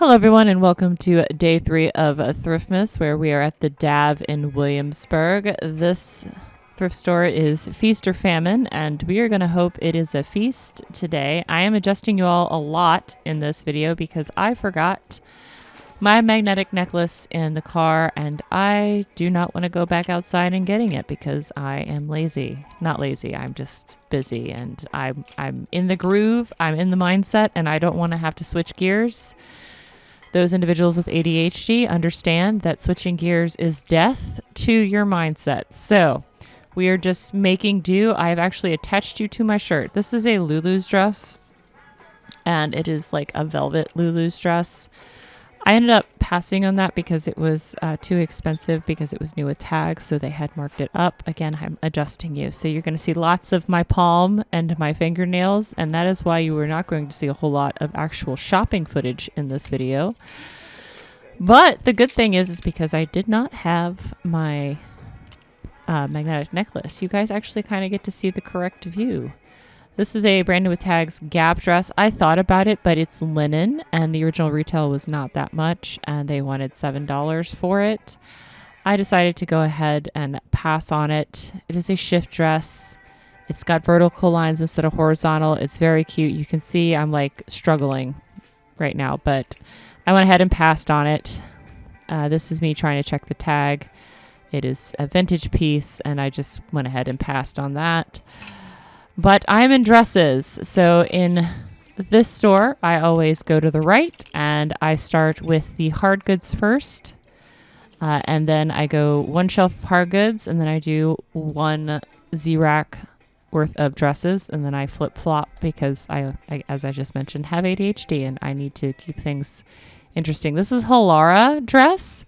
Hello everyone and welcome to day 3 of Thriftmas, where we are at the Dav in Williamsburg. This thrift store is Feast or Famine, and we are going to hope it is a feast today. I am adjusting you all a lot in this video because I forgot my magnetic necklace in the car, and I do not want to go back outside and getting it because I am lazy. Not lazy, I'm just busy, and I'm in the groove, I'm in the mindset, and I don't want to have to switch gears. Those individuals with ADHD understand that switching gears is death to your mindset. So we are just making do. I've actually attached you to my shirt. This is a Lulu's dress, and it is like a velvet Lulu's dress. I ended up passing on that because it was too expensive because it was new with tags, so they had marked it up. Again, I'm adjusting you. So you're going to see lots of my palm and my fingernails, and that is why you are not going to see a whole lot of actual shopping footage in this video. But the good thing is because I did not have my magnetic necklace, you guys actually kind of get to see the correct view. This is a brand new with tags Gap dress. I thought about it, but it's linen, and the original retail was not that much, and they wanted $7 for it. I decided to go ahead and pass on it. It is a shift dress. It's got vertical lines instead of horizontal. It's very cute. You can see I'm like struggling right now, but I went ahead and passed on it. This is me trying to check the tag. It is a vintage piece, and I just went ahead and passed on that. But I'm in dresses, so in this store, I always go to the right, and I start with the hard goods first, and then I go one shelf of hard goods, and then I do one Z-rack worth of dresses, and then I flip-flop because I, as I just mentioned, have ADHD, and I need to keep things interesting. This is Halara dress.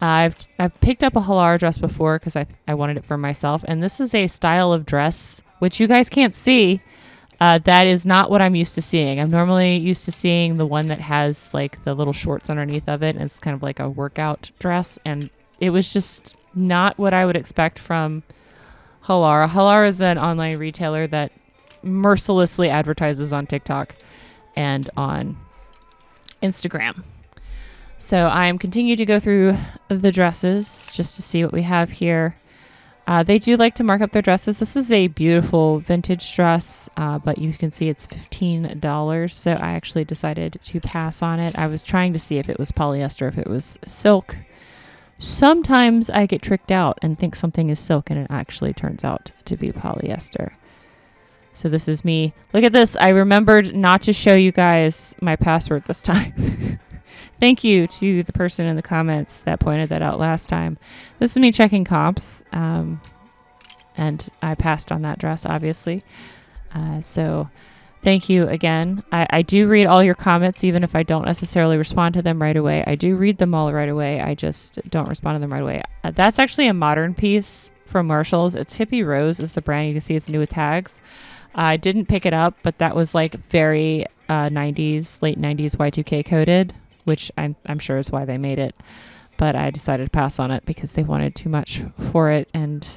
I've picked up a Halara dress before because I wanted it for myself, and this is a style of dress which you guys can't see. That is not what I'm used to seeing. I'm normally used to seeing the one that has like the little shorts underneath of it, and it's kind of like a workout dress, and it was just not what I would expect from Halara. Halara is an online retailer that mercilessly advertises on TikTok and on Instagram. So I'm continuing to go through the dresses just to see what we have here. They do like to mark up their dresses. This is a beautiful vintage dress, but you can see it's $15. So I actually decided to pass on it. I was trying to see if it was polyester, if it was silk. Sometimes I get tricked out and think something is silk, and it actually turns out to be polyester. So this is me. Look at this. I remembered not to show you guys my password this time. Thank you to the person in the comments that pointed that out last time. This is me checking comps, and I passed on that dress, obviously. So thank you again. I do read all your comments, even if I don't necessarily respond to them right away. I do read them all right away. I just don't respond to them right away. That's actually a modern piece from Marshalls. It's Hippie Rose is the brand. You can see it's new with tags. I didn't pick it up, but that was like very 90s, late 90s Y2K coded, which I'm sure is why they made it. But I decided to pass on it because they wanted too much for it, and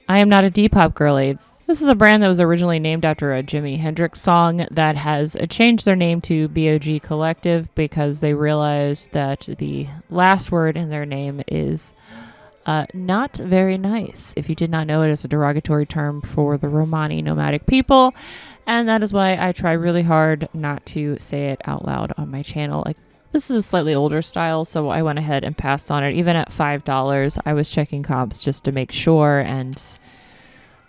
I am not a Depop girly. This is a brand that was originally named after a Jimi Hendrix song that has changed their name to BOG Collective because they realized that the last word in their name is not very nice. If you did not know, it is a derogatory term for the Romani nomadic people, and that is why I try really hard not to say it out loud on my channel. Like, this is a slightly older style, so I went ahead and passed on it. Even at $5, I was checking comps just to make sure, and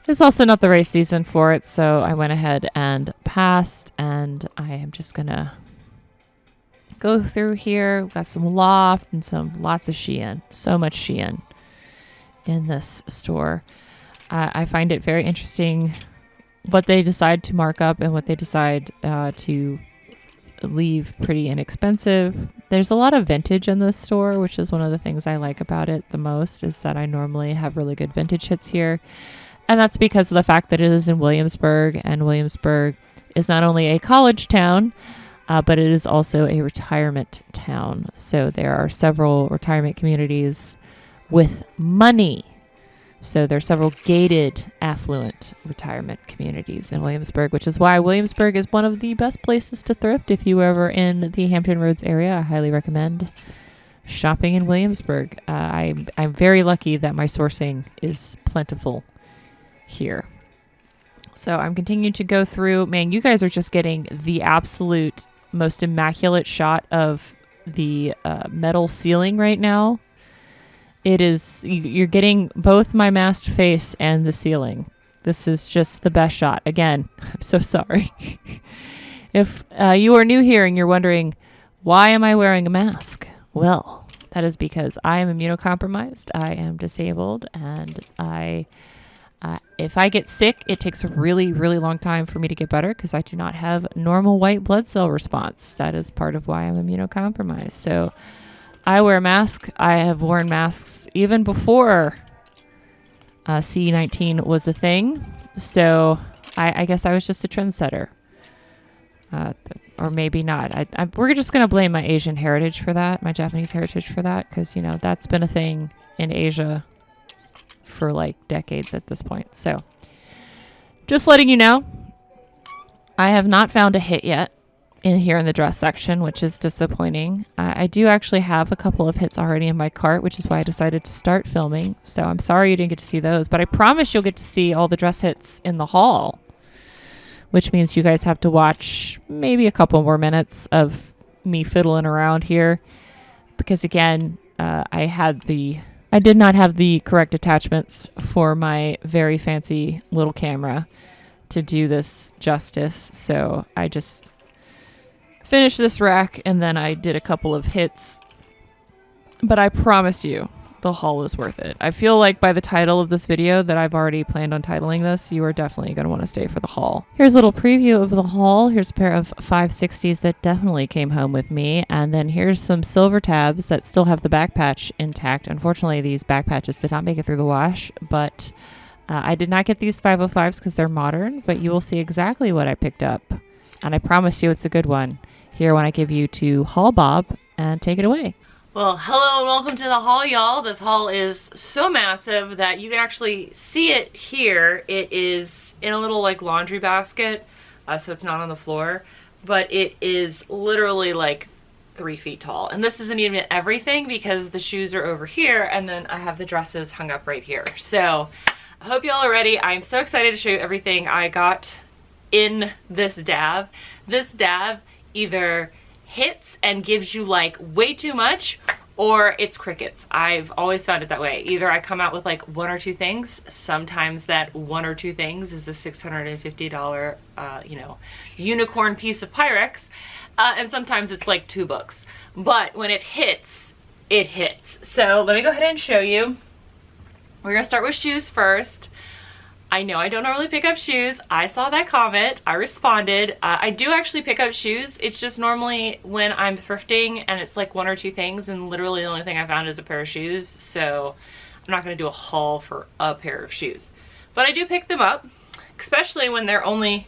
it's also not the race season for it, so I went ahead and passed, and I am just gonna go through here. We've got some Loft and lots of Shein. So much Shein in this store. I find it very interesting what they decide to mark up and what they decide to leave pretty inexpensive. There's a lot of vintage in this store, which is one of the things I like about it the most, is that I normally have really good vintage hits here. And that's because of the fact that it is in Williamsburg, and Williamsburg is not only a college town, but it is also a retirement town. So there are several retirement communities with money. So there's several gated affluent retirement communities in Williamsburg, which is why Williamsburg is one of the best places to thrift. If you were ever in the Hampton Roads area, I highly recommend shopping in Williamsburg. I'm very lucky that my sourcing is plentiful here. So I'm continuing to go through. Man, you guys are just getting the absolute most immaculate shot of the metal ceiling right now. It is, you're getting both my masked face and the ceiling. This is just the best shot. Again, I'm so sorry. If you are new here and you're wondering, why am I wearing a mask? Well, that is because I am immunocompromised. I am disabled, and if I get sick, it takes a really, really long time for me to get better because I do not have normal white blood cell response. That is part of why I'm immunocompromised. So I wear a mask. I have worn masks even before C19 was a thing. So I guess I was just a trendsetter. Or maybe not. We're just going to blame my Asian heritage for that, my Japanese heritage for that, because, that's been a thing in Asia for like decades at this point. So just letting you know, I have not found a hit yet in the dress section, which is disappointing. I do actually have a couple of hits already in my cart, which is why I decided to start filming. So I'm sorry you didn't get to see those, but I promise you'll get to see all the dress hits in the haul, which means you guys have to watch maybe a couple more minutes of me fiddling around here. Because again, I did not have the correct attachments for my very fancy little camera to do this justice. So I just finished this rack and then I did a couple of hits. But I promise you, the haul is worth it. I feel like by the title of this video that I've already planned on titling this, you are definitely going to want to stay for the haul. Here's a little preview of the haul. Here's a pair of 560s that definitely came home with me. And then here's some silver tabs that still have the back patch intact. Unfortunately, these back patches did not make it through the wash, but I did not get these 505s because they're modern, but you will see exactly what I picked up. And I promise you it's a good one. Here when I give you to Haul Bob and take it away. Well, hello and welcome to the haul, y'all. This haul is so massive that you can actually see it here. It is in a little like laundry basket, so it's not on the floor, but it is literally like 3 feet tall. And this isn't even everything because the shoes are over here and then I have the dresses hung up right here. So I hope y'all are ready. I'm so excited to show you everything I got in this DAV. This DAV either hits and gives you like way too much, or it's crickets. I've always found it that way. Either I come out with like 1 or 2 things. Sometimes that 1 or 2 things is a $650 unicorn piece of Pyrex, and sometimes it's like 2 books. But when it hits, it hits. So let me go ahead and show you. We're gonna start with shoes first. I know I don't normally pick up shoes. I saw that comment. I responded. I do actually pick up shoes. It's just normally when I'm thrifting and it's like 1 or 2 things, and literally the only thing I found is a pair of shoes. So I'm not going to do a haul for a pair of shoes. But I do pick them up, especially when they're only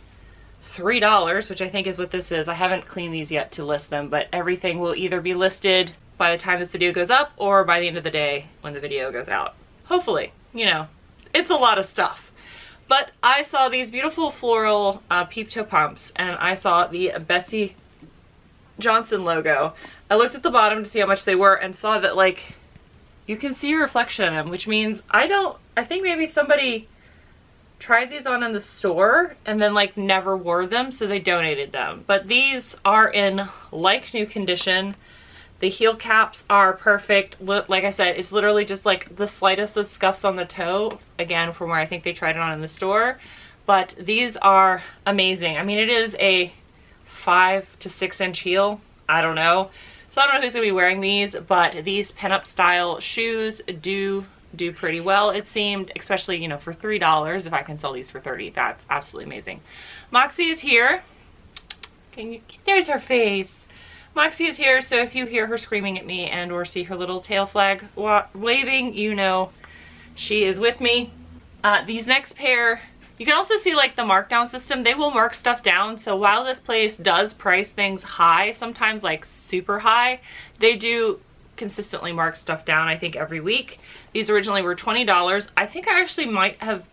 $3, which I think is what this is. I haven't cleaned these yet to list them, but everything will either be listed by the time this video goes up or by the end of the day when the video goes out. Hopefully, it's a lot of stuff. But I saw these beautiful floral peep toe pumps, and I saw the Betsy Johnson logo. I looked at the bottom to see how much they were and saw that like you can see your reflection in them, which means I think maybe somebody tried these on in the store and then like never wore them, so they donated them. But these are in like new condition. The heel caps are perfect. Like I said, it's literally just like the slightest of scuffs on the toe, again, from where I think they tried it on in the store. But these are amazing. I mean, it is a 5 to 6 inch heel. I don't know. So I don't know who's gonna be wearing these, but these pinup style shoes do pretty well, it seemed, especially, for $3. If I can sell these for $30, that's absolutely amazing. Moxie is here. There's her face. Moxie is here, so if you hear her screaming at me and or see her little tail flag waving, she is with me. These next pair, you can also see like the markdown system. They will mark stuff down, so while this place does price things high, sometimes like super high, they do consistently mark stuff down, I think, every week. These originally were $20. I think I actually might have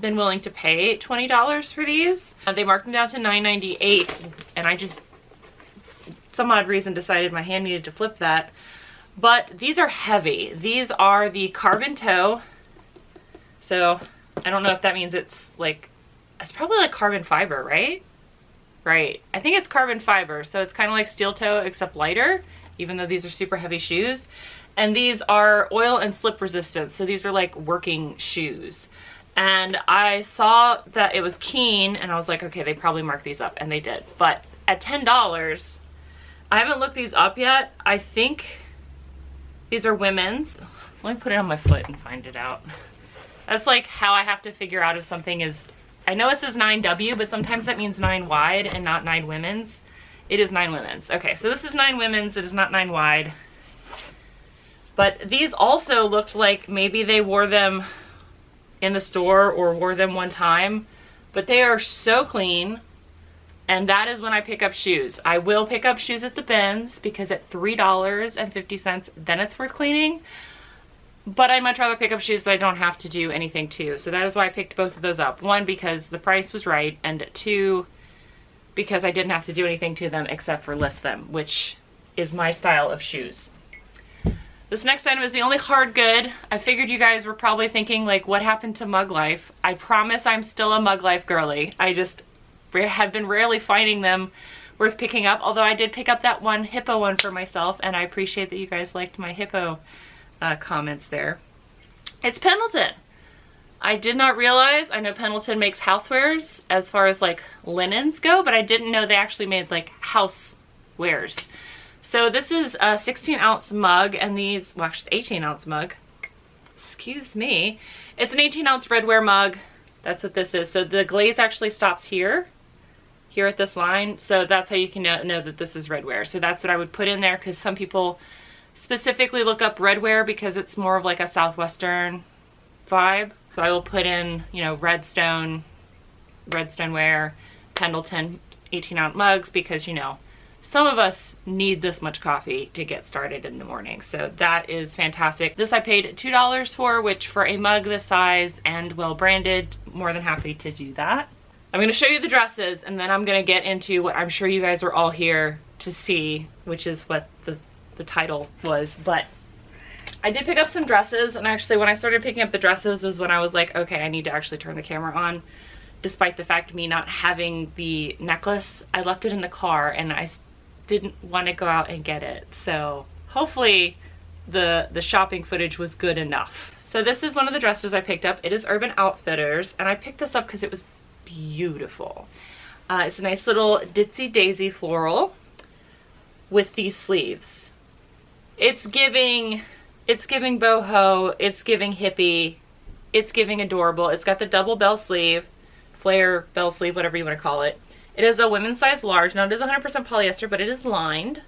been willing to pay $20 for these. They marked them down to $9.98, and I just, some odd reason, decided my hand needed to flip that. But these are heavy. These are the carbon toe. So I don't know if that means it's like, it's probably like carbon fiber, right? Right. I think it's carbon fiber. So it's kind of like steel toe except lighter, even though these are super heavy shoes. And these are oil and slip resistant. So these are like working shoes. And I saw that it was Keen, and I was like, okay, they probably marked these up, and they did. But at $10, I haven't looked these up yet. I think these are women's. Let me put it on my foot and find it out. That's like how I have to figure out if something is, I know it says 9W, but sometimes that means 9 wide and not 9 women's. It is 9 women's. Okay, so this is 9 women's, it is not 9 wide. But these also looked like maybe they wore them in the store or wore them one time, but they are so clean. And that is when I pick up shoes. I will pick up shoes at the bins because at $3.50, then it's worth cleaning. But I'd much rather pick up shoes that I don't have to do anything to. So that is why I picked both of those up. One, because the price was right, and two, because I didn't have to do anything to them except for list them, which is my style of shoes. This next item is the only hard good. I figured you guys were probably thinking, like, what happened to Mug Life? I promise I'm still a Mug Life girly. I just have been rarely finding them worth picking up, although I did pick up that one hippo one for myself, and I appreciate that you guys liked my hippo comments there. It's Pendleton. I did not realize, I know Pendleton makes housewares as far as like linens go, but I didn't know they actually made like housewares. So this is a 16-ounce mug, and these, well, actually 18-ounce mug. Excuse me. It's an 18-ounce redware mug. That's what this is. So the glaze actually stops here at this line. So that's how you can know that this is redware. So that's what I would put in there, because some people specifically look up redware because it's more of like a Southwestern vibe. So I will put in, you know, Redstone ware, Pendleton 18-ounce mugs, because, you know, some of us need this much coffee to get started in the morning. So that is fantastic. This I paid $2 for, which for a mug this size and well branded, more than happy to do that. I'm going to show you the dresses, and then I'm going to get into what I'm sure you guys are all here to see, which is what the title was. But I did pick up some dresses, and actually when I started picking up the dresses is when I was like, okay, I need to actually turn the camera on. Despite the fact of me not having the necklace, I left it in the car, and I didn't want to go out and get it. So hopefully the shopping footage was good enough. So this is one of the dresses I picked up. It is Urban Outfitters, and I picked this up because it was beautiful. It's a nice little ditzy daisy floral with these sleeves. It's giving boho, it's giving hippie, it's giving adorable. It's got the double bell sleeve, flare bell sleeve, whatever you want to call it. It is a women's size large. Now it is 100% polyester, but it is lined.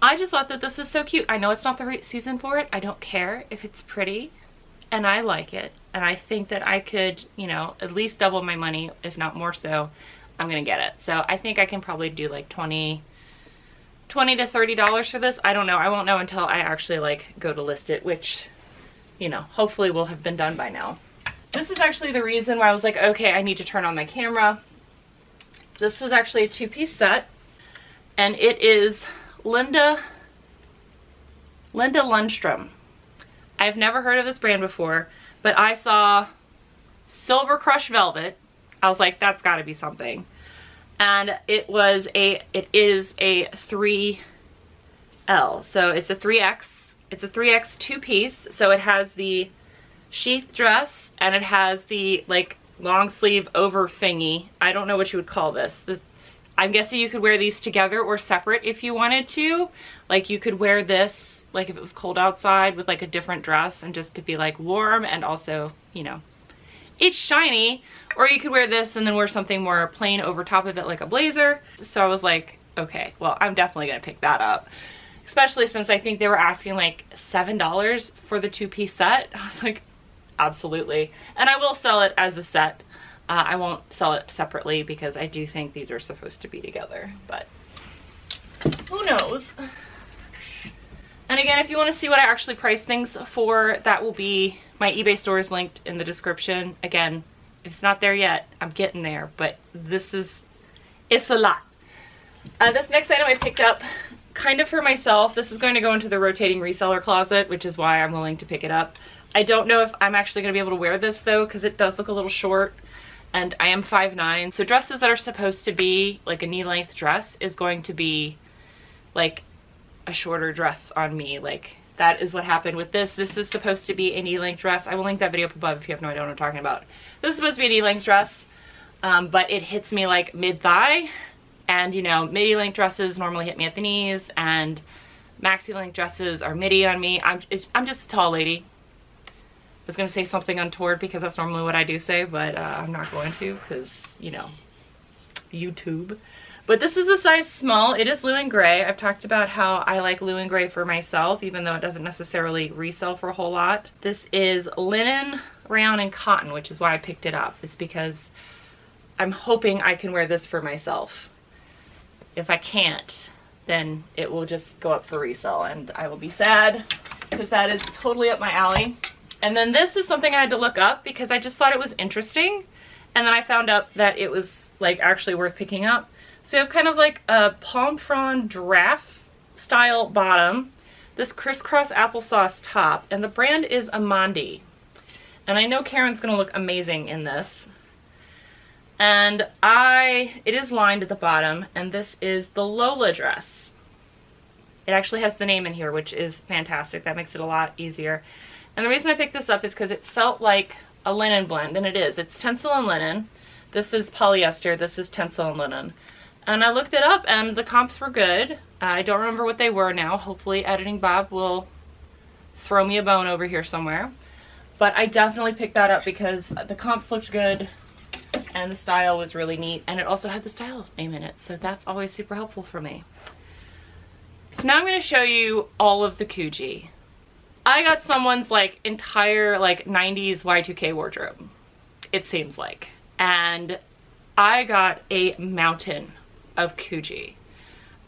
I just thought that this was so cute. I know it's not the right season for it. I don't care if it's pretty, and I like it. And I think that I could, you know, at least double my money, if not more so. I'm gonna get it. So I think I can probably do like $20 to $30 for this. I don't know. I won't know until I actually like go to list it, which, you know, hopefully will have been done by now. This is actually the reason why I was like, okay, I need to turn on my camera. This was actually a 2-piece set, and it is Linda Lundstrom. I've never heard of this brand before, but I saw Silver Crush Velvet. I was like, that's gotta be something. And it is a 3L. So it's a 3X. It's a 3X 2-piece. So it has the sheath dress, and it has the like long sleeve over thingy. I don't know what you would call this. I'm guessing you could wear these together or separate if you wanted to. Like you could wear this, like if it was cold outside, with like a different dress, and just to be like warm, and also, you know, it's shiny. Or you could wear this and then wear something more plain over top of it, like a blazer. So I was like, okay, well, I'm definitely gonna pick that up. Especially since I think they were asking like $7 for the 2-piece set. I was like, absolutely. And I will sell it as a set. I won't sell it separately because I do think these are supposed to be together, but who knows? And again, if you want to see what I actually price things for, that will be, my eBay store is linked in the description. Again, if it's not there yet, I'm getting there, but it's a lot. This next item I picked up kind of for myself. This is going to go into the rotating reseller closet, which is why I'm willing to pick it up. I don't know if I'm actually going to be able to wear this though, because it does look a little short, and I am 5'9", so dresses that are supposed to be like a knee-length dress is going to be like a shorter dress on me. Like, that is what happened with this. This is supposed to be a knee-length dress. I will link that video up above if you have no idea what I'm talking about. This is supposed to be a knee-length dress, but it hits me like mid-thigh, and you know, midi-length dresses normally hit me at the knees, and maxi-length dresses are midi on me. I'm just a tall lady. I was going to say something untoward because that's normally what I do say, but I'm not going to because, you know, YouTube. But this is a size small. It is Lou & Gray. I've talked about how I like Lou & Gray for myself, even though it doesn't necessarily resell for a whole lot. This is linen, rayon, and cotton, which is why I picked it up. It's because I'm hoping I can wear this for myself. If I can't, then it will just go up for resale, and I will be sad because that is totally up my alley. And then this is something I had to look up because I just thought it was interesting, and then I found out that it was like actually worth picking up. So we have kind of like a palm frond draft style bottom, this crisscross applesauce top, and the brand is Amandi. And I know Karen's gonna look amazing in this. And it is lined at the bottom, and this is the Lola dress. It actually has the name in here, which is fantastic. That makes it a lot easier. And the reason I picked this up is because it felt like a linen blend, and it is. It's tencel and linen. This is polyester, this is tencel and linen. And I looked it up and the comps were good. I don't remember what they were now. Hopefully Editing Bob will throw me a bone over here somewhere. But I definitely picked that up because the comps looked good and the style was really neat. And it also had the style name in it, so that's always super helpful for me. So now I'm going to show you all of the Coogi. I got someone's like entire like 90s Y2K wardrobe, it seems like. And I got a mountain of Coogi.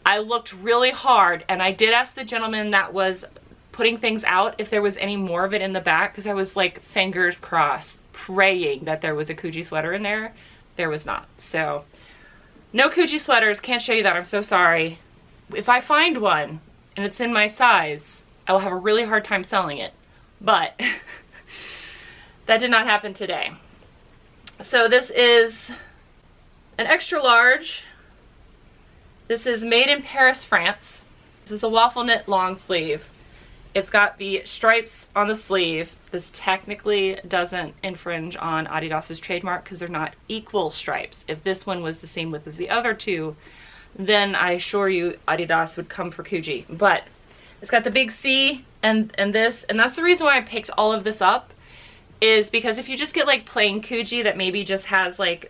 I looked really hard, and I did ask the gentleman that was putting things out if there was any more of it in the back, because I was like fingers crossed praying that there was a Coogi sweater in there. There was not. So no Coogi sweaters. Can't show you that. I'm so sorry. If I find one and it's in my size, I will have a really hard time selling it, but that did not happen today. So this is an extra large. This is made in Paris, France. This is a waffle knit long sleeve. It's got the stripes on the sleeve. This technically doesn't infringe on Adidas's trademark because they're not equal stripes. If this one was the same width as the other two, then I assure you Adidas would come for Coogi. But it's got the big C and this, and that's the reason why I picked all of this up, is because if you just get like plain Coogi that maybe just has like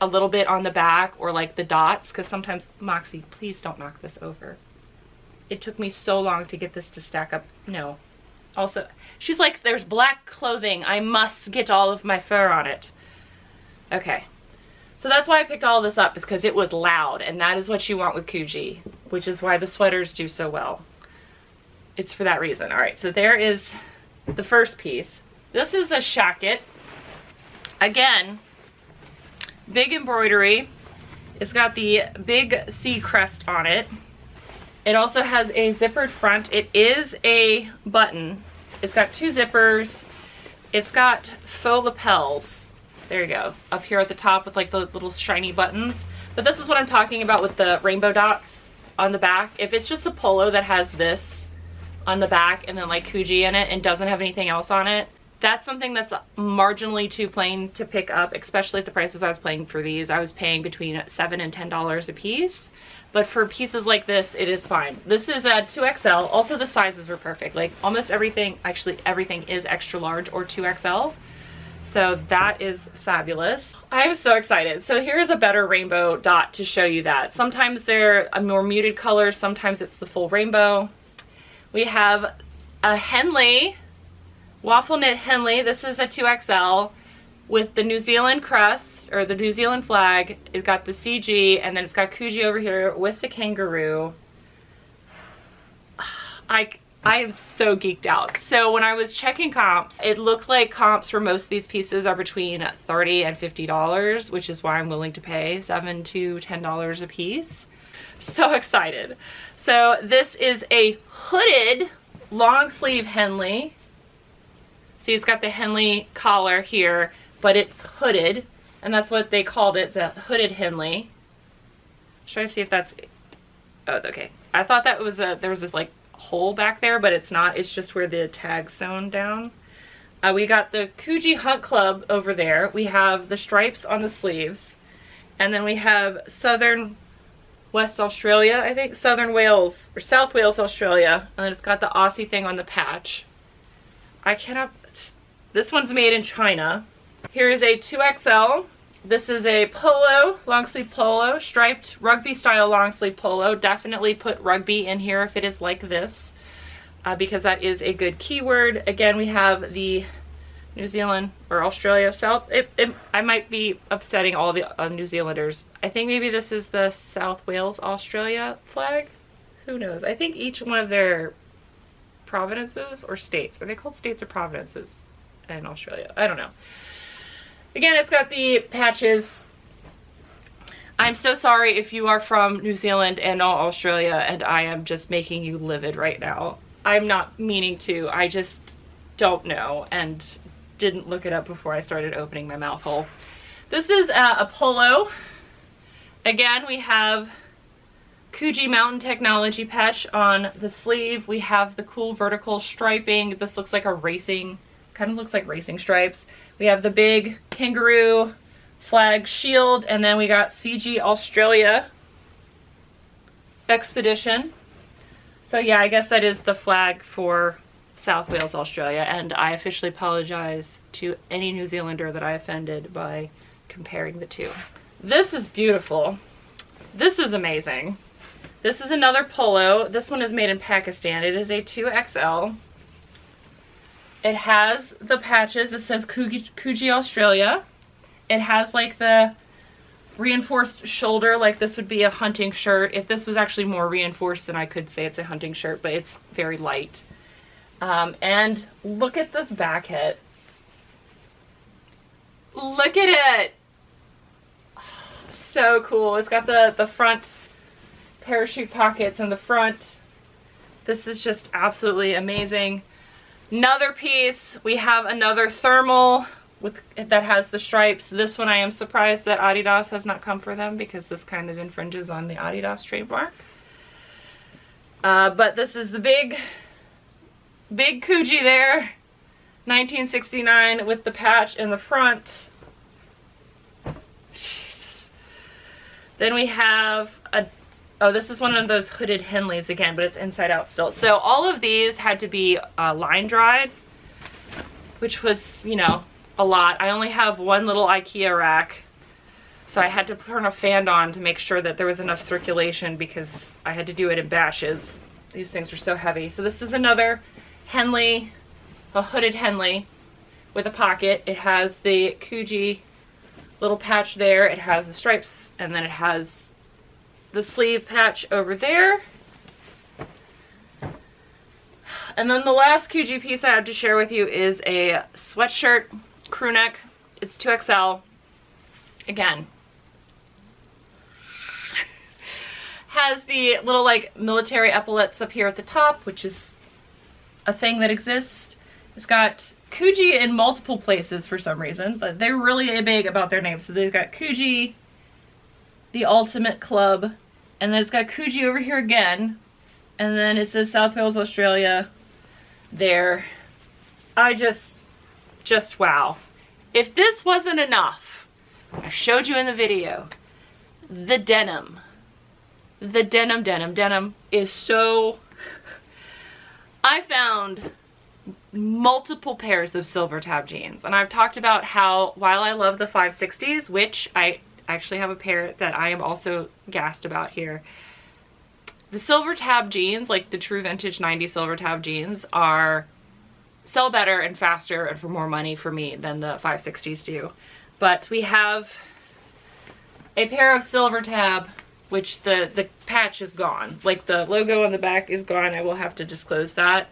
a little bit on the back or like the dots, because sometimes, Moxie, please don't knock this over. It took me so long to get this to stack up. No. Also, she's like, there's black clothing. I must get all of my fur on it. Okay. So that's why I picked all this up, is because it was loud, and that is what you want with Coogi, which is why the sweaters do so well. It's for that reason. All right, so there is the first piece. This is a shacket. Again, big embroidery. It's got the big C crest on it. It also has a zippered front. It is a button. It's got two zippers. It's got faux lapels. There you go, up here at the top with like the little shiny buttons. But this is what I'm talking about with the rainbow dots on the back. If it's just a polo that has this on the back and then like Coogi in it and doesn't have anything else on it, that's something that's marginally too plain to pick up, especially at the prices I was paying for these. I was paying between $7 and $10 a piece. But for pieces like this, it is fine. This is a 2XL. Also, the sizes were perfect. Like almost everything, actually everything is extra large or 2XL. So that is fabulous. I am so excited. So here's a better rainbow dot to show you that. Sometimes they're a more muted color, sometimes it's the full rainbow. We have a Henley, waffle knit Henley. This is a 2XL with the New Zealand crest, or the New Zealand flag. It's got the CG, and then it's got Coogi over here with the kangaroo. I am so geeked out. So when I was checking comps, it looked like comps for most of these pieces are between $30 and $50, which is why I'm willing to pay $7 to $10 a piece. So excited. So this is a hooded long sleeve Henley. See, it's got the Henley collar here, but it's hooded, and that's what they called it. It's a hooded Henley. Try to see if that's, oh, okay. I thought that was there was this like hole back there, but it's not. It's just where the tag's sewn down. We got the Coogi Hunt Club over there. We have the stripes on the sleeves, and then we have Southern West Australia, I think, Southern Wales, or South Wales, Australia, and then it's got the Aussie thing on the patch. I cannot, this one's made in China. Here is a 2XL. This is a polo, long sleeve polo, striped rugby style long sleeve polo. Definitely put rugby in here if it is like this, because that is a good keyword. Again, we have the New Zealand or Australia South. I might be upsetting all the New Zealanders. I think maybe this is the South Wales Australia flag. Who knows? I think each one of their provinces or states, are they called states or provinces in Australia? I don't know. Again, it's got the patches. I'm so sorry if you are from New Zealand and not Australia, and I am just making you livid right now. I'm not meaning to. I just don't know and didn't look it up before I started opening my mouth hole. This is a polo. Again, we have Coogi Mountain Technology patch on the sleeve. We have the cool vertical striping. This looks like a racing, kind of looks like racing stripes. We have the big kangaroo flag shield, and then we got CG Australia Expedition. So yeah, I guess that is the flag for South Wales, Australia, and I officially apologize to any New Zealander that I offended by comparing the two. This is beautiful. This is amazing. This is another polo. This one is made in Pakistan. It is a 2XL. It has the patches. It says Coogi Australia. It has like the reinforced shoulder, like this would be a hunting shirt. If this was actually more reinforced, then I could say it's a hunting shirt, but it's very light. And look at this back hit. Look at it. So cool. It's got the front parachute pockets in the front. This is just absolutely amazing. Another piece, we have another thermal that has the stripes. This one I am surprised that Adidas has not come for them, because this kind of infringes on the Adidas trademark. But this is the big Coogi there, 1969, with the patch in the front. Jesus. Then we have oh, this is one of those hooded Henleys again, but it's inside out still. So all of these had to be line dried, which was, you know, a lot. I only have one little IKEA rack, so I had to turn a fan on to make sure that there was enough circulation, because I had to do it in batches. These things are so heavy. So this is another Henley, a hooded Henley with a pocket. It has the Coogi little patch there. It has the stripes, and then it has the sleeve patch over there. And then the last Coogi piece I have to share with you is a sweatshirt crew neck. It's 2XL. Again, has the little like military epaulets up here at the top, which is a thing that exists. It's got Coogi in multiple places for some reason, but they're really big about their names. So they've got Coogi, the Ultimate Club, and then it's got Coogi over here again, and then it says South Wales, Australia there. I just wow. If this wasn't enough, I showed you in the video, the denim is so, I found multiple pairs of silver tab jeans, and I've talked about how while I love the 560s, which I actually have a pair that I am also gassed about here, the silver tab jeans, like the true vintage 90s silver tab jeans, sell better and faster and for more money for me than the 560s do. But we have a pair of silver tab which the patch is gone. Like the logo on the back is gone. I will have to disclose that.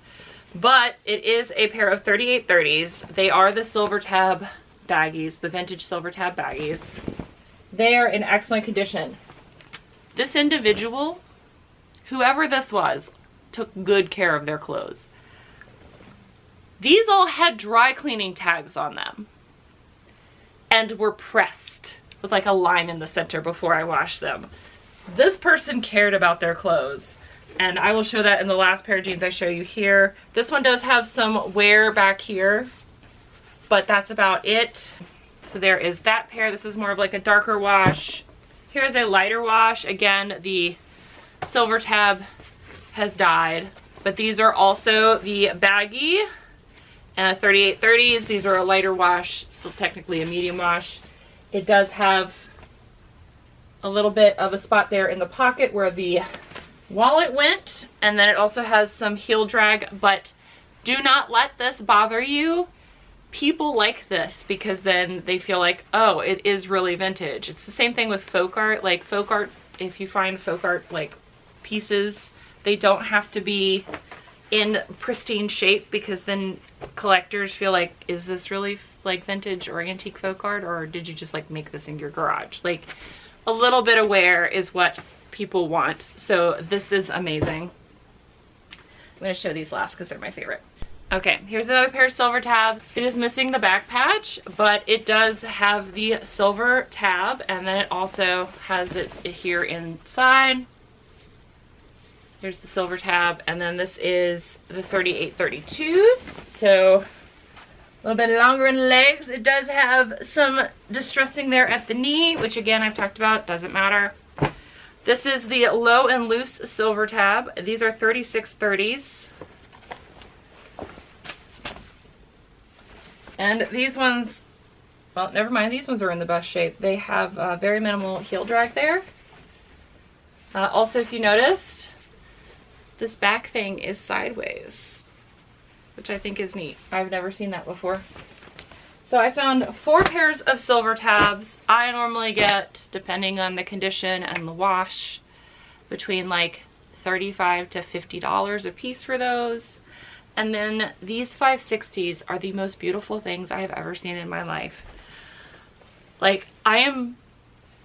But it is a pair of 3830s. They are the silver tab baggies, the vintage silver tab baggies. They are in excellent condition. This individual, whoever this was, took good care of their clothes. These all had dry cleaning tags on them and were pressed with like a line in the center before I washed them. This person cared about their clothes, and I will show that in the last pair of jeans I show you here. This one does have some wear back here, but that's about it. So there is that pair. This is more of like a darker wash. Here's a lighter wash. Again, the silver tab has died, but these are also the baggy 3830s. These are a lighter wash, still technically a medium wash. It does have a little bit of a spot there in the pocket where the wallet went, and then it also has some heel drag, but do not let this bother you. People like this because then they feel like, oh, it is really vintage. It's the same thing with folk art. Like folk art, if you find folk art like pieces, they don't have to be in pristine shape, because then collectors feel like, is this really like vintage or antique folk art, or did you just like make this in your garage? Like a little bit of wear is what people want. So this is amazing. I'm going to show these last because they're my favorite. Okay, here's another pair of silver tabs. It is missing the back patch, but it does have the silver tab, and then it also has it here inside. There's the silver tab, and then this is the 3832s. So a little bit longer in the legs. It does have some distressing there at the knee, which again I've talked about, doesn't matter. This is the low and loose silver tab. These are 3630s. And these ones, well, never mind, these ones are in the best shape. They have very minimal heel drag there. Also, if you noticed, this back thing is sideways, which I think is neat. I've never seen that before. So I found 4 pairs of silver tabs. I normally get, depending on the condition and the wash, between like $35 to $50 a piece for those. And then these 560s are the most beautiful things I have ever seen in my life. Like,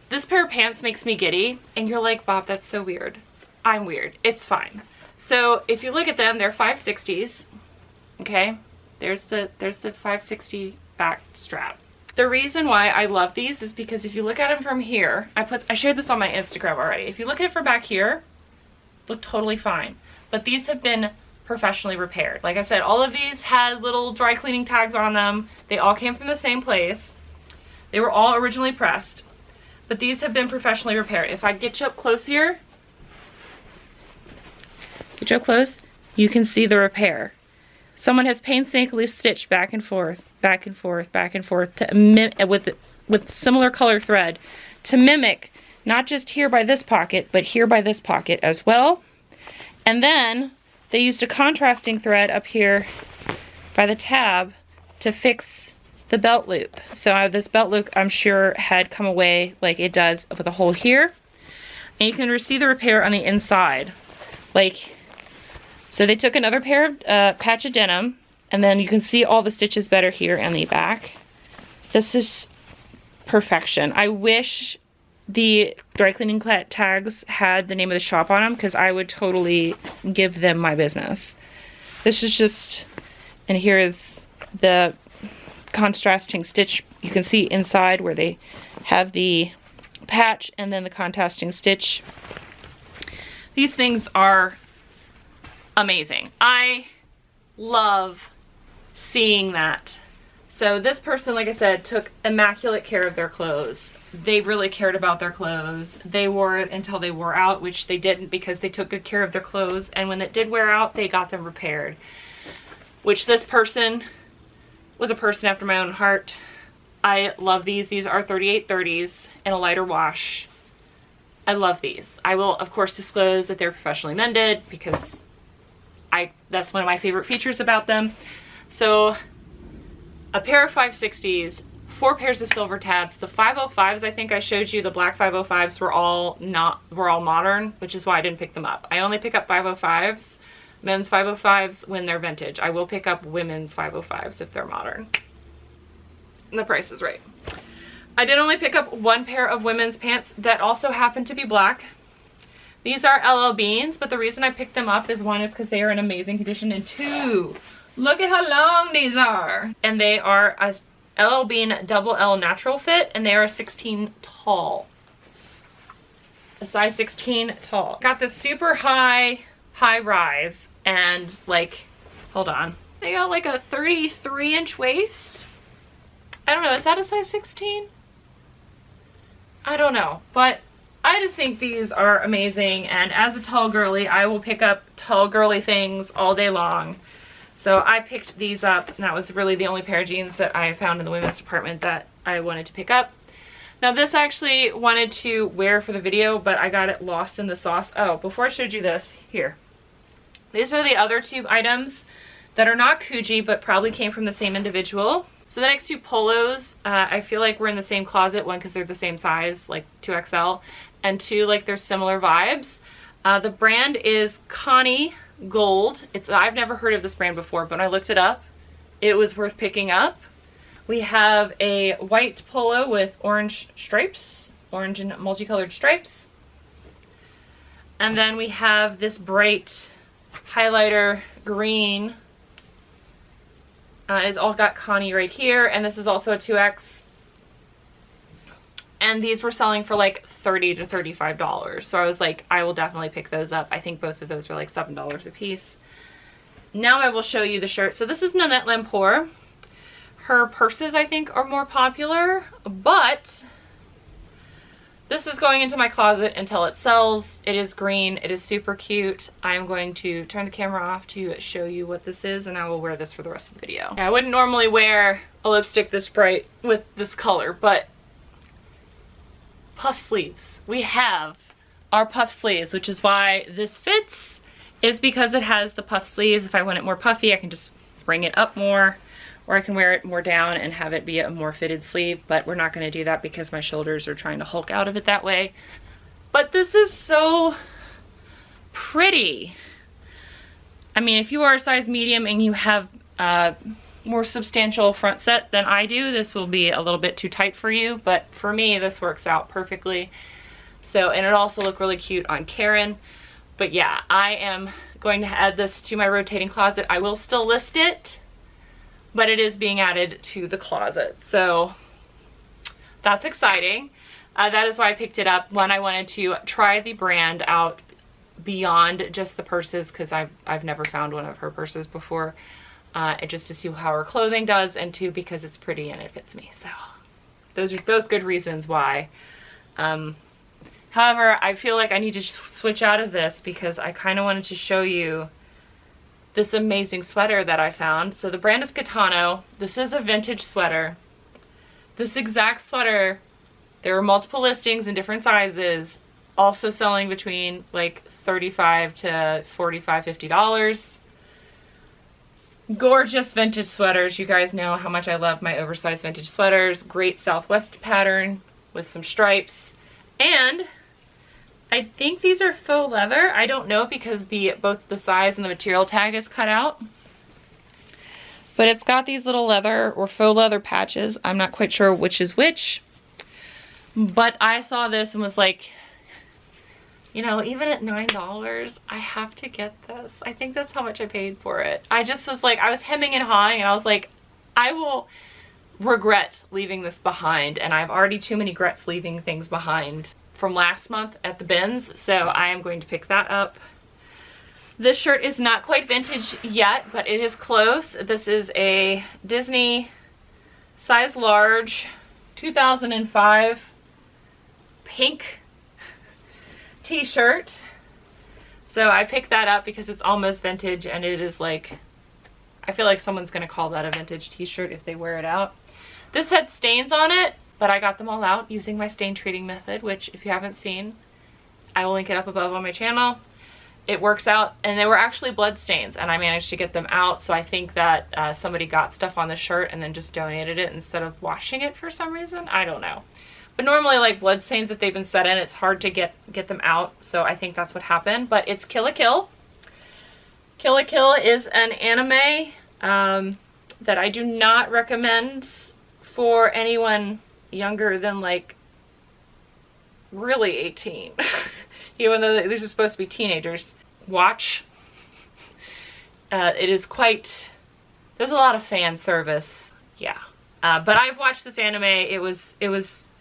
this pair of pants makes me giddy, and you're like, Bob, that's so weird. I'm weird. It's fine. So if you look at them, they're 560s. Okay, there's the 560 back strap. The reason why I love these is because if you look at them from here, I shared this on my Instagram already. If you look at it from back here, look totally fine. But these have been professionally repaired. Like I said, all of these had little dry cleaning tags on them. They all came from the same place. They were all originally pressed, but these have been professionally repaired. If I get you up close here, get you up close, you can see the repair. Someone has painstakingly stitched back and forth, back and forth, back and forth to with similar color thread to mimic not just here by this pocket, but here by this pocket as well. And then they used a contrasting thread up here by the tab to fix the belt loop. So this belt loop, I'm sure, had come away like it does with a hole here. And you can see the repair on the inside. Like, so they took another pair of patch of denim, and then you can see all the stitches better here and the back. This is perfection. I wish the dry cleaning tags had the name of the shop on them, because I would totally give them my business. This is just, and here is the contrasting stitch. You can see inside where they have the patch and then the contrasting stitch. These things are amazing. I love seeing that. So this person, like I said, took immaculate care of their clothes. They really cared about their clothes. They wore it until they wore out, which they didn't because they took good care of their clothes. And when it did wear out, they got them repaired. Which this person was a person after my own heart. I love these. These are 3830s in a lighter wash. I love these. I will, of course, disclose that they're professionally mended because that's one of my favorite features about them. So a pair of 560s 4 pairs of silver tabs. The 505s, I think I showed you, the black 505s were all modern, which is why I didn't pick them up. I only pick up 505s, men's 505s when they're vintage. I will pick up women's 505s if they're modern. And the price is right. I did only pick up 1 pair of women's pants that also happen to be black. These are LL Beans, but the reason I picked them up is 1 is because they are in amazing condition, and 2, look at how long these are. And they are a LL Bean double L natural fit, and they are a 16 tall. A size 16 tall. Got this super high rise, and like, hold on. They got like a 33-inch waist. I don't know, is that a size 16? I don't know, but I just think these are amazing, and as a tall girly, I will pick up tall girly things all day long. So I picked these up, and that was really the only pair of jeans that I found in the women's department that I wanted to pick up. Now this I actually wanted to wear for the video, but I got it lost in the sauce. Oh, before I showed you this, here. These are the other 2 items that are not Coogi, but probably came from the same individual. So the next 2 polos, I feel like we're in the same closet. 1, because they're the same size, like 2XL, and 2, like they're similar vibes. The brand is Connie Gold. I've never heard of this brand before, but when I looked it up, it was worth picking up. We have a white polo with orange stripes, orange and multicolored stripes. And then we have this bright highlighter green. It's all got Connie right here, and this is also a 2X. And these were selling for like $30 to $35. So I was like, I will definitely pick those up. I think both of those were like $7 a piece. Now I will show you the shirt. So this is Nanette Lampour. Her purses, I think, are more popular, but this is going into my closet until it sells. It is green. It is super cute. I'm going to turn the camera off to show you what this is, and I will wear this for the rest of the video. I wouldn't normally wear a lipstick this bright with this color, but puff sleeves. We have our puff sleeves, which is why this fits, is because it has the puff sleeves. If I want it more puffy, I can just bring it up more, or I can wear it more down and have it be a more fitted sleeve, but we're not going to do that because my shoulders are trying to hulk out of it that way. But this is so pretty. I mean, if you are a size medium and you have a more substantial front set than I do, this will be a little bit too tight for you, but for me, this works out perfectly. So, and it also looked really cute on Karen. But yeah, I am going to add this to my rotating closet. I will still list it, but it is being added to the closet. So that's exciting. That is why I picked it up. One, I wanted to try the brand out beyond just the purses, because I've never found one of her purses before, just to see how her clothing does, and 2, because it's pretty and it fits me. So those are both good reasons why. However, I feel like I need to switch out of this because I kind of wanted to show you this amazing sweater that I found. So the brand is Gitano. This is a vintage sweater. This exact sweater, there were multiple listings in different sizes, also selling between like $35 to $45, $50. Gorgeous vintage sweaters. You guys know how much I love my oversized vintage sweaters. Great Southwest pattern with some stripes. And I think these are faux leather. I don't know because both the size and the material tag is cut out. But it's got these little leather or faux leather patches. I'm not quite sure which is which. But I saw this and was like, you know, even at $9, I have to get this. I think that's how much I paid for it. I just was like, I was hemming and hawing, and I was like, I will regret leaving this behind. And I have already too many regrets leaving things behind from last month at the bins, so I am going to pick that up. This shirt is not quite vintage yet, but it is close. This is a Disney size large 2005 pink t-shirt. So I picked that up because it's almost vintage, and it is like, I feel like someone's gonna call that a vintage t-shirt if they wear it out. This had stains on it, but I got them all out using my stain treating method, which if you haven't seen, I will link it up above on my channel. it works out. And they were actually blood stains, and I managed to get them out. So I think that somebody got stuff on the shirt and then just donated it instead of washing it for some reason. I don't know. But normally, like, blood stains, if they've been set in, it's hard to get them out. So I think that's what happened. But it's Kill la Kill. Kill la Kill is an anime that I do not recommend for anyone younger than, like, really 18. Even though these are supposed to be teenagers. Watch. It is quite... There's a lot of fan service. Yeah. But I've watched this anime. It was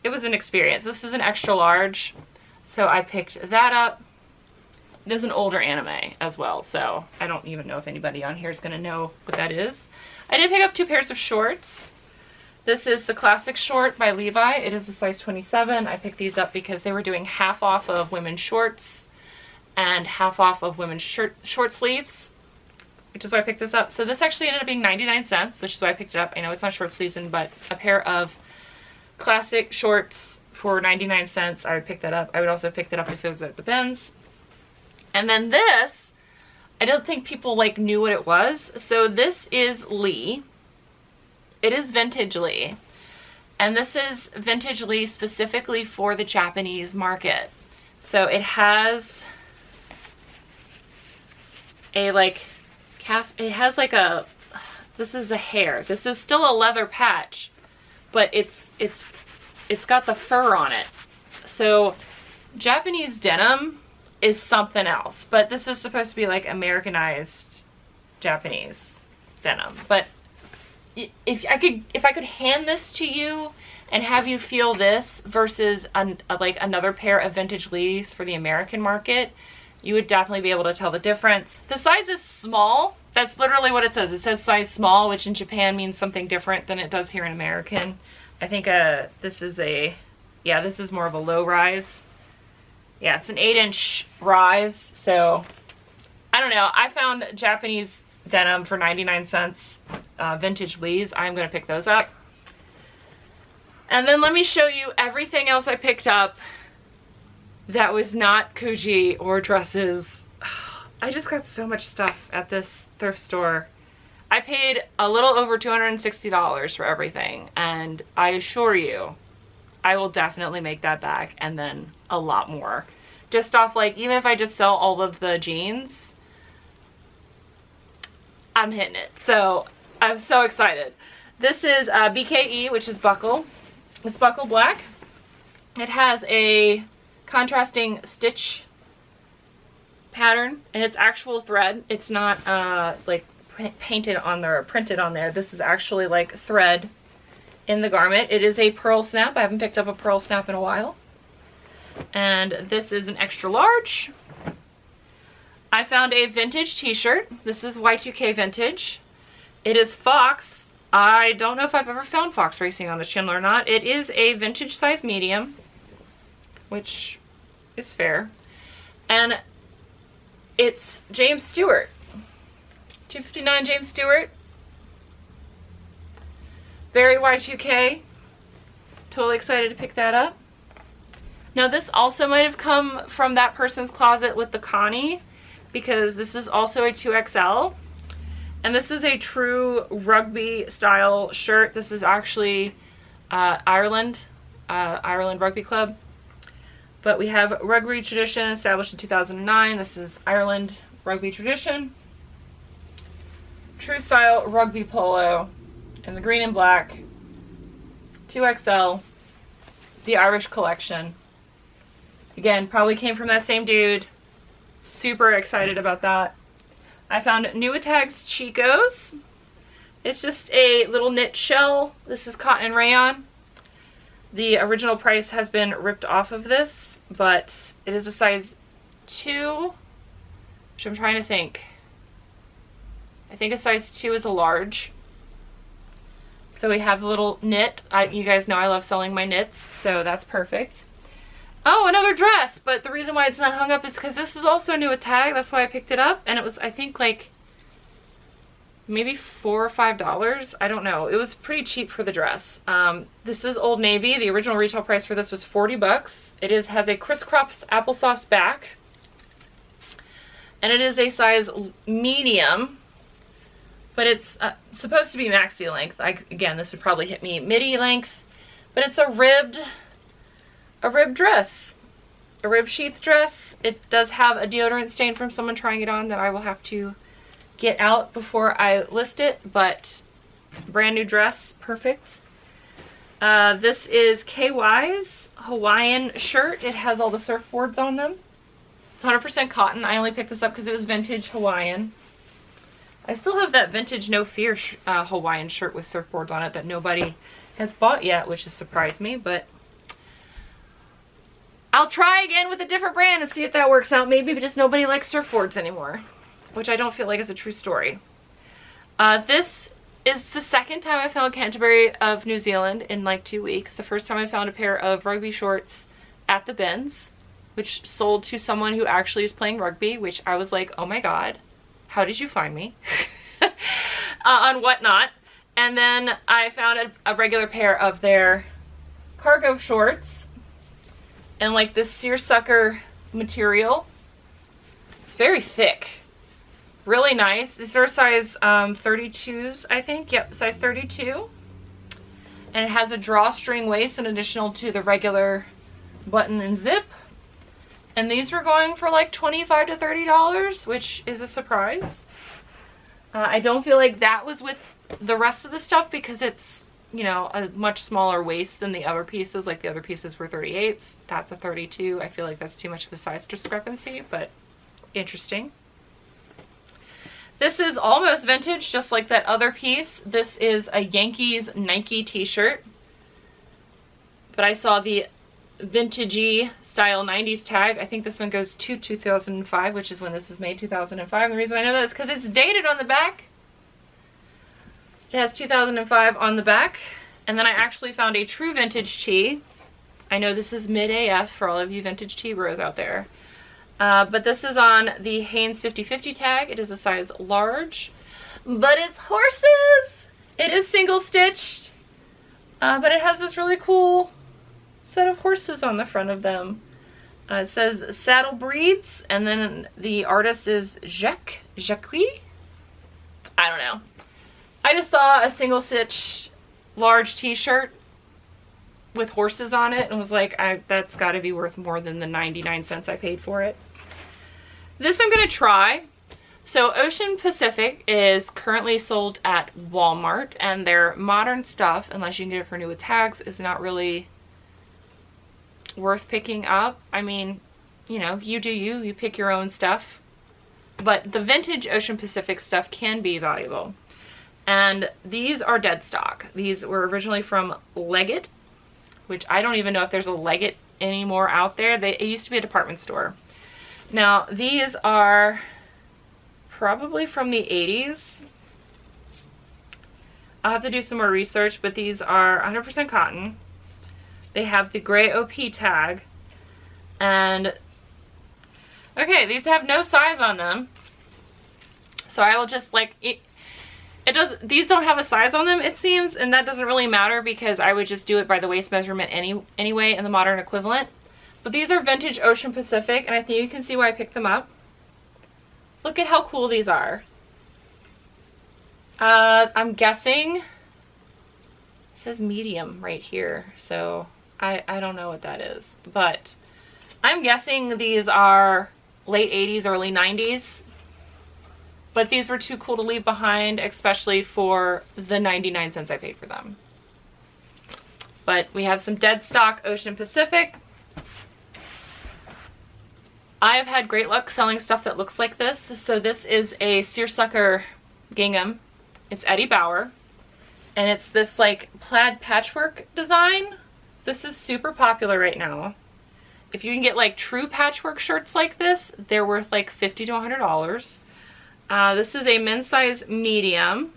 an experience. This is an extra large, so I picked that up. It is an older anime as well, so I don't even know if anybody on here is going to know what that is. I did pick up 2 pairs of shorts. This is the classic short by Levi. It is a size 27. I picked these up because they were doing half off of women's shorts and half off of women's short sleeves, which is why I picked this up. So this actually ended up being 99 cents, which is why I picked it up. I know it's not short season, but a pair of classic shorts for 99 cents, I would pick that up. I would also have picked it up if it was at the bins. And then this, I don't think people like knew what it was. So this is Lee. It is vintage Lee. And this is vintage Lee specifically for the Japanese market. So it has a this is a hair. This is still a leather patch, but it's got the fur on it. So Japanese denim is something else, but this is supposed to be like Americanized Japanese denim. But if I could hand this to you and have you feel this versus like another pair of vintage Lees for the American market, you would definitely be able to tell the difference. The size is small. That's literally what it says. It says size small, which in Japan means something different than it does here in American. I think this is more of a low rise. Yeah, it's an 8-inch rise, so I don't know. I found Japanese denim for 99 cents, vintage Lees. I'm going to pick those up. And then let me show you everything else I picked up that was not Coogi or dresses. I just got so much stuff at this thrift store. I paid a little over $260 for everything, and I assure you, I will definitely make that back and then a lot more. Just off, like, even if I just sell all of the jeans, I'm hitting it. So I'm so excited. This is BKE, which is buckle. It's buckle black. It has a contrasting stitch pattern, and it's actual thread. It's not like painted on there or printed on there. This is actually like thread in the garment. It is a pearl snap. I haven't picked up a pearl snap in a while. And this is an extra large. I found a vintage t-shirt. This is Y2K vintage. It is Fox. I don't know if I've ever found Fox Racing on this channel or not. It is a vintage size medium, which is fair. And it's James Stewart. 259 James Stewart. Very Y2K. Totally excited to pick that up. Now this also might have come from that person's closet with the Connie, because this is also a 2XL. And this is a true rugby style shirt. This is actually Ireland Rugby Club. But we have rugby tradition established in 2009. This is Ireland rugby tradition. True style rugby polo in the green and black. 2XL. The Irish collection. Again, probably came from that same dude. Super excited about that. I found New Attacks Chicos. It's just a little knit shell. This is cotton and rayon. The original price has been ripped off of this, but it is a size 2, which I'm trying to think. I think a size 2 is a large. So we have a little knit. You guys know I love selling my knits, so that's perfect. Oh, another dress, but the reason why it's not hung up is because this is also new with tag. That's why I picked it up, and it was, I think, like maybe $4 or $5. I don't know. It was pretty cheap for the dress. This is Old Navy. The original retail price for this was 40 bucks. It has a crisscross applesauce back, And it is a size medium, but it's supposed to be maxi length. Again, this would probably hit me midi length, but it's a ribbed dress, a rib sheath dress. It does have a deodorant stain from someone trying it on that I will have to get out before I list it, but brand new dress, perfect. This is KY's Hawaiian shirt. It has all the surfboards on them. It's 100% cotton. I only picked this up because it was vintage Hawaiian. I still have that vintage No Fear Hawaiian shirt with surfboards on it that nobody has bought yet, which has surprised me, but I'll try again with a different brand and see if that works out. Maybe just nobody likes surfboards anymore, which I don't feel like is a true story. This is the second time I found Canterbury of New Zealand in like 2 weeks. The first time I found a pair of rugby shorts at the bins, which sold to someone who actually is playing rugby, which I was like, oh my god, how did you find me? On Whatnot. And then I found a regular pair of their cargo shorts and like this seersucker material. It's very thick. Really nice. These are size 32s, I think. Yep, size 32. And it has a drawstring waist in addition to the regular button and zip. And these were going for like $25 to $30, which is a surprise. I don't feel like that was with the rest of the stuff because it's, you know, a much smaller waist than the other pieces. Like the other pieces were 38s. That's a 32. I feel like that's too much of a size discrepancy, but interesting. This is almost vintage, just like that other piece. This is a Yankees Nike t-shirt. But I saw the vintagey style 90s tag. I think this one goes to 2005, which is when this is made, 2005. And the reason I know that is because it's dated on the back. It has 2005 on the back. And then I actually found a true vintage tee. I know this is mid AF for all of you vintage tee bros out there. But this is on the Hanes 50/50 tag. It is a size large, but it's horses. It is single stitched, but it has this really cool set of horses on the front of them. It says Saddle Breeds, and then the artist is Jacques. I don't know. I just saw a single stitch large t-shirt with horses on it and was like, that's got to be worth more than the 99 cents I paid for it. This I'm going to try. So Ocean Pacific is currently sold at Walmart, and their modern stuff, unless you can get it for new with tags, is not really worth picking up. I mean, you know, you do you pick your own stuff. But the vintage Ocean Pacific stuff can be valuable. And these are dead stock. These were originally from Leggett, which I don't even know if there's a Leggett anymore out there. It used to be a department store. Now, these are probably from the 80s. I'll have to do some more research, but these are 100% cotton. They have the gray OP tag. And, okay, these have no size on them. So I will just, like, these don't have a size on them, it seems, and that doesn't really matter because I would just do it by the waist measurement anyway in the modern equivalent. But these are vintage Ocean Pacific, and I think you can see why I picked them up. Look at how cool these are. I'm guessing it says medium right here, so I don't know what that is, but I'm guessing these are late 80s, early 90s. But these were too cool to leave behind, especially for the 99 cents I paid for them. But we have some dead stock Ocean Pacific. I have had great luck selling stuff that looks like this. So this is a seersucker gingham. It's Eddie Bauer. And it's this like plaid patchwork design. This is super popular right now. If you can get like true patchwork shirts like this, they're worth like $50 to $100. This is a men's size medium.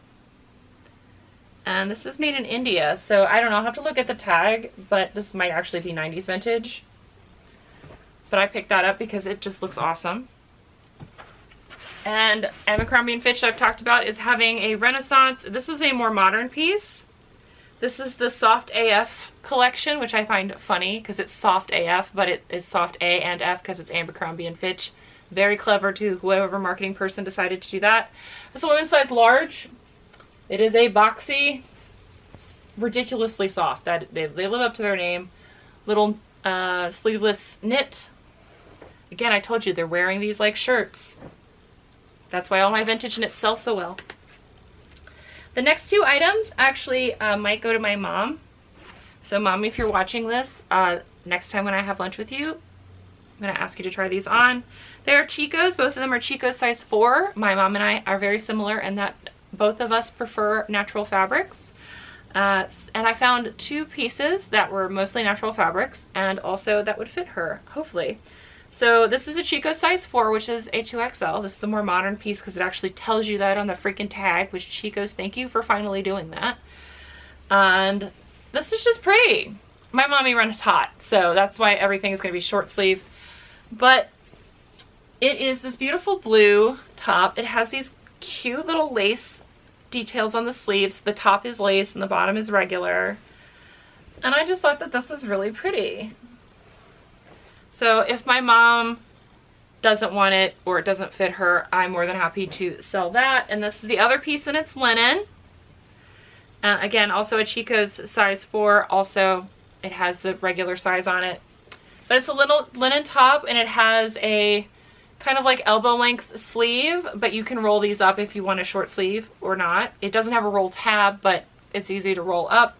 And this is made in India. So I don't know, I'll have to look at the tag, but this might actually be 90s vintage. But I picked that up because it just looks awesome. And Abercrombie & Fitch I've talked about is having a renaissance. This is a more modern piece. This is the Soft AF collection, which I find funny because it's Soft AF, but it is Soft A and F because it's Abercrombie & Fitch. Very clever to whoever marketing person decided to do that. It's a women's size large. It is a boxy, ridiculously soft. That they live up to their name. Little sleeveless knit. Again, I told you they're wearing these like shirts. That's why all my vintage knits sell so well. The next two items actually might go to my mom. So Mom, if you're watching this, next time when I have lunch with you, I'm going to ask you to try these on. They are Chico's. Both of them are Chico's size 4. My mom and I are very similar in that both of us prefer natural fabrics. And I found 2 pieces that were mostly natural fabrics and also that would fit her, hopefully. So this is a Chico's size 4, which is a 2XL. This is a more modern piece because it actually tells you that on the freaking tag, which Chico's, thank you for finally doing that. And this is just pretty. My mommy runs hot, so that's why everything is going to be short sleeve. But it is this beautiful blue top. It has these cute little lace details on the sleeves. The top is lace and the bottom is regular. And I just thought that this was really pretty. So if my mom doesn't want it or it doesn't fit her, I'm more than happy to sell that. And this is the other piece, and it's linen. Again, also a Chico's size 4. Also, it has the regular size on it. But it's a little linen top, and it has a kind of like elbow length sleeve, but you can roll these up if you want a short sleeve or not. It doesn't have a roll tab, but it's easy to roll up.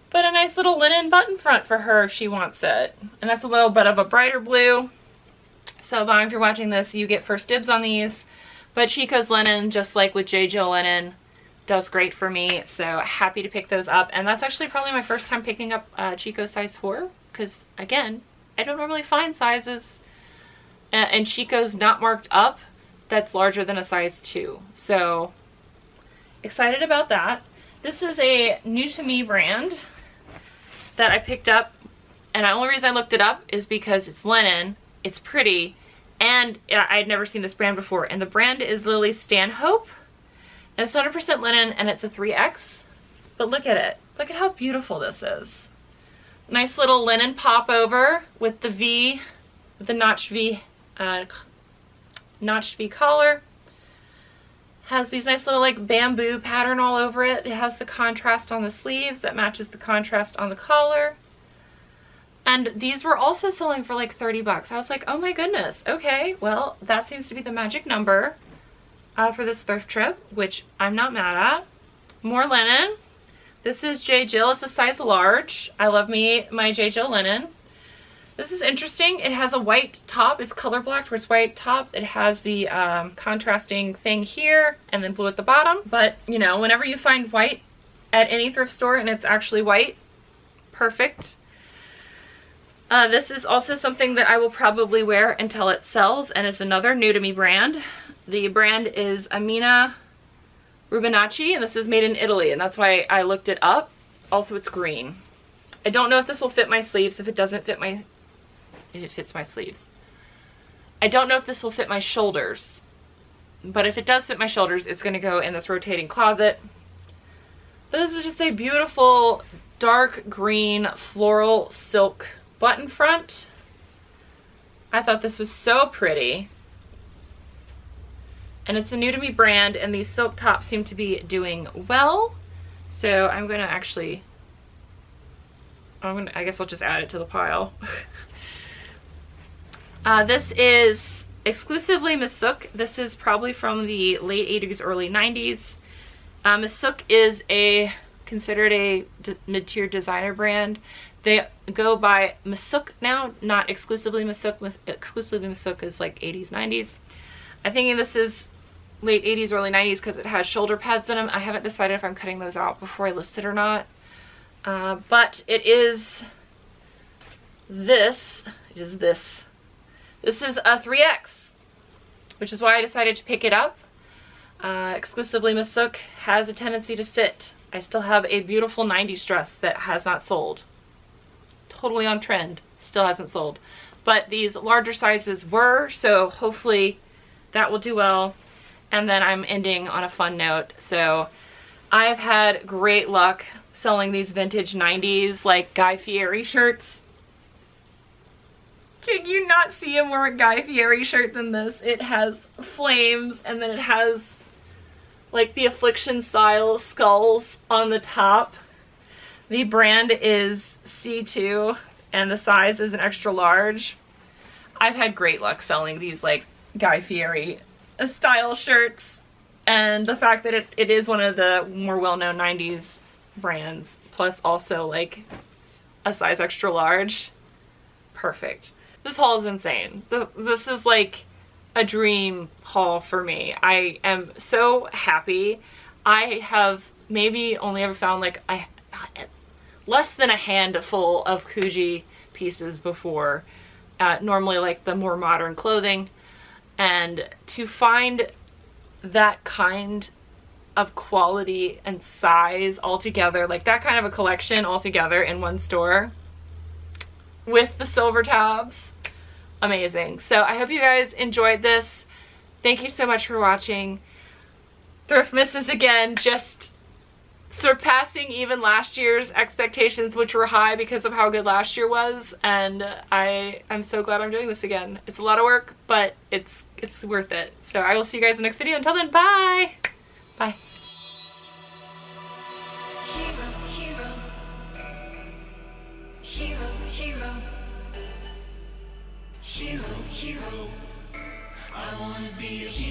But a nice little linen button front for her if she wants it. And that's a little bit of a brighter blue. So Mom, if you're watching this, you get first dibs on these. But Chico's linen, just like with J. Jill linen, does great for me. So happy to pick those up. And that's actually probably my first time picking up Chico's size 4. Because again, I don't normally find sizes and Chico's not marked up that's larger than a size 2. So excited about that. This is a new to me brand that I picked up, and the only reason I looked it up is because it's linen, it's pretty, and I had never seen this brand before. And the brand is Lily Stanhope, and it's 100% linen, and it's a 3X. But look at it. Look at how beautiful this is. Nice little linen popover with the V, with the notched V collar. Has these nice little like bamboo pattern all over it. It has the contrast on the sleeves that matches the contrast on the collar. And these were also selling for like 30 bucks. I was like, oh my goodness. Okay, well, that seems to be the magic number for this thrift trip, which I'm not mad at. More linen. This is J. Jill. It's a size large. I love me my J. Jill linen. This is interesting. It has a white top. It's color blocked where it's white tops. It has the contrasting thing here and then blue at the bottom. But, you know, whenever you find white at any thrift store and it's actually white, perfect. This is also something that I will probably wear until it sells, and it's another new to me brand. The brand is Amina Rubinacci, and this is made in Italy, and that's why I looked it up. Also, it's green. I don't know if this will fit my sleeves. If it doesn't fit my... It fits my sleeves. I don't know if this will fit my shoulders, but if it does fit my shoulders, it's going to go in this rotating closet. But this is just a beautiful dark green floral silk button front. I thought this was so pretty. And it's a new to me brand, and these silk tops seem to be doing well. So I'm going to actually... I guess I'll just add it to the pile. This is exclusively Miss Sook. This is probably from the late 80s, early 90s. Miss Sook is considered a mid-tier designer brand. They go by Miss Sook now, not exclusively Miss Sook. Exclusively Miss Sook is like 80s, 90s. I'm thinking this is late 80s, early 90s because it has shoulder pads in them. I haven't decided if I'm cutting those out before I list it or not. But it is this. This is a 3X, which is why I decided to pick it up. Exclusively Miss Sook has a tendency to sit. I still have a beautiful 90s dress that has not sold. Totally on trend. Still hasn't sold. But these larger sizes were, so hopefully that will do well. And then I'm ending on a fun note. So I have had great luck selling these vintage 90s like Guy Fieri shirts. Can you not see a more Guy Fieri shirt than this? It has flames, and then it has like the Affliction style skulls on the top. The brand is C2 and the size is an extra large. I've had great luck selling these like Guy Fieri style shirts, and the fact that it is one of the more well-known 90s brands, plus also like a size extra large, perfect. This haul is insane. This is like a dream haul for me. I am so happy. I have maybe only ever found like less than a handful of Coogi pieces before. Normally like the more modern clothing, and to find that kind of quality and size all together, like that kind of a collection all together in one store with the silver tabs, amazing. So I hope you guys enjoyed this. Thank you so much for watching. Thriftmas is again just surpassing even last year's expectations, which were high because of how good last year was, and I'm so glad I'm doing this again. It's a lot of work, but it's worth it. So I will see you guys in the next video. Until then, bye! Bye. Hero, hero. Hero, hero. Hero, hero. I wanna be a hero.